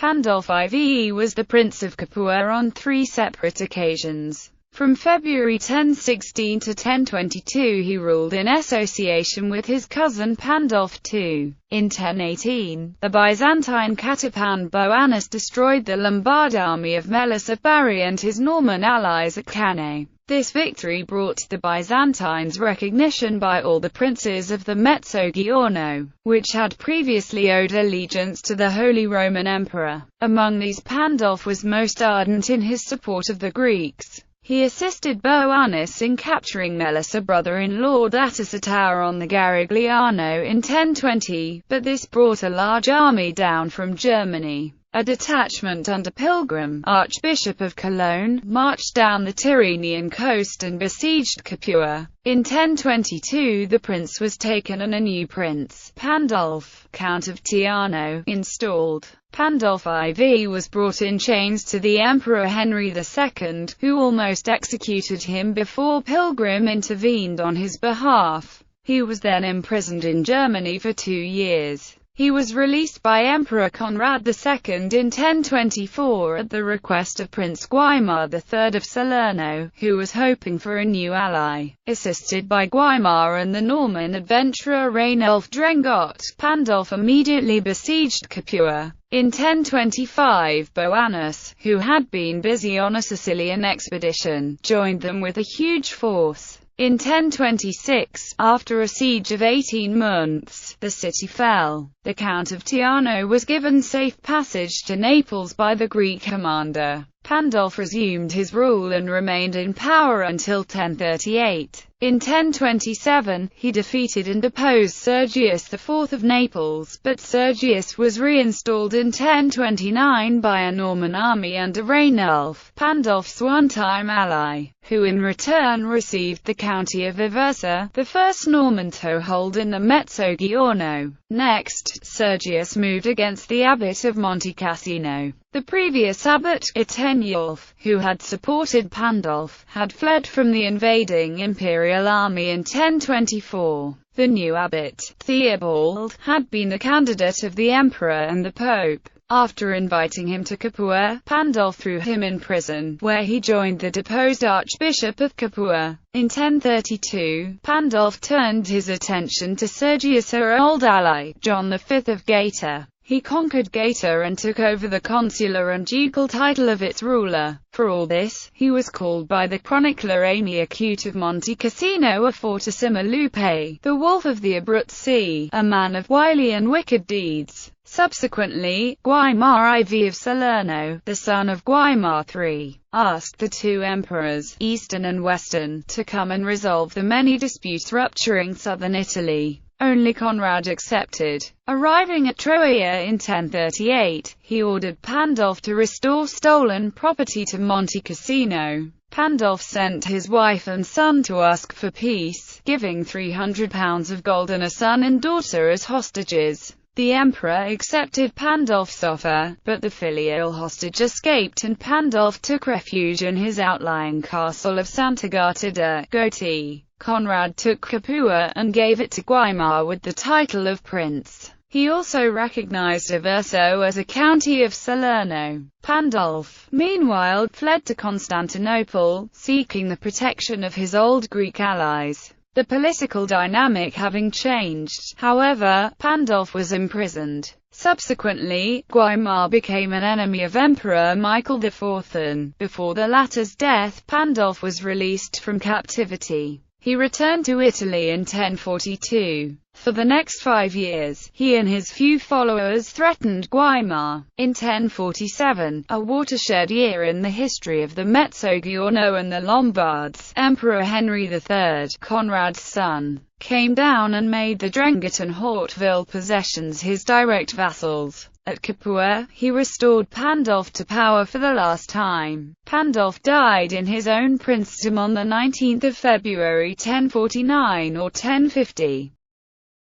Pandulf IV was the Prince of Capua on 3 separate occasions. From February 1016 to 1022 he ruled in association with his cousin Pandulf II. In 1018, the Byzantine Catapan Boanus destroyed the Lombard army of Melissa Barry and his Norman allies at Cannae. This victory brought the Byzantines recognition by all the princes of the Mezzogiorno, which had previously owed allegiance to the Holy Roman Emperor. Among these, Pandulf was most ardent in his support of the Greeks. He assisted Boanus in capturing Melissa brother-in-law Datisatara on the Garigliano in 1020, but this brought a large army down from Germany. A detachment under Pilgrim, Archbishop of Cologne, marched down the Tyrrhenian coast and besieged Capua. In 1022 the prince was taken and a new prince, Pandulf, Count of Teano, installed. Pandulf IV was brought in chains to the Emperor Henry II, who almost executed him before Pilgrim intervened on his behalf. He was then imprisoned in Germany for 2 years. He was released by Emperor Conrad II in 1024 at the request of Prince Guaimar III of Salerno, who was hoping for a new ally. Assisted by Guaimar and the Norman adventurer Rainulf Drengot, Pandulf immediately besieged Capua. In 1025 Boanus, who had been busy on a Sicilian expedition, joined them with a huge force. In 1026, after a siege of 18 months, the city fell. The Count of Teano was given safe passage to Naples by the Greek commander. Pandulf resumed his rule and remained in power until 1038. In 1027, he defeated and deposed Sergius IV of Naples, but Sergius was reinstalled in 1029 by a Norman army under Rainulf, Pandulf's one-time ally, who in return received the county of Aversa, the first Norman toehold in the Mezzogiorno. Next, Sergius moved against the abbot of Monte Cassino. The previous abbot, Eteniulf, who had supported Pandulf, had fled from the invading imperial army in 1024. The new abbot, Theobald, had been the candidate of the emperor and the pope. After inviting him to Capua, Pandulf threw him in prison, where he joined the deposed Archbishop of Capua. In 1032, Pandulf turned his attention to Sergius' old ally, John V of Gaeta. He conquered Gaeta and took over the consular and ducal title of its ruler. For all this, he was called by the chronicler Amy Acute of Monte Cassino a fortissima lupe, the wolf of the Abruzzi, a man of wily and wicked deeds. Subsequently, Guaimar IV of Salerno, the son of Guaimar III, asked the two emperors, Eastern and Western, to come and resolve the many disputes rupturing southern Italy. Only Conrad accepted. Arriving at Troia in 1038, he ordered Pandulf to restore stolen property to Monte Cassino. Pandulf sent his wife and son to ask for peace, giving £300 of gold and a son and daughter as hostages. The emperor accepted Pandulf's offer, but the filial hostage escaped and Pandulf took refuge in his outlying castle of Sant'Agata de' Goti. Conrad took Capua and gave it to Guaimar with the title of prince. He also recognized Aversa as a county of Salerno. Pandulf, meanwhile, fled to Constantinople, seeking the protection of his old Greek allies. The political dynamic having changed, however, Pandulf was imprisoned. Subsequently, Guaimar became an enemy of Emperor Michael IV, and, before the latter's death, Pandulf was released from captivity. He returned to Italy in 1042. For the next 5 years, he and his few followers threatened Guaimar. In 1047, a watershed year in the history of the Mezzogiorno and the Lombards, Emperor Henry III, Conrad's son, came down and made the Drengot and Hauteville possessions his direct vassals. At Capua, he restored Pandulf to power for the last time. Pandulf died in his own princedom on 19 February 1049 or 1050.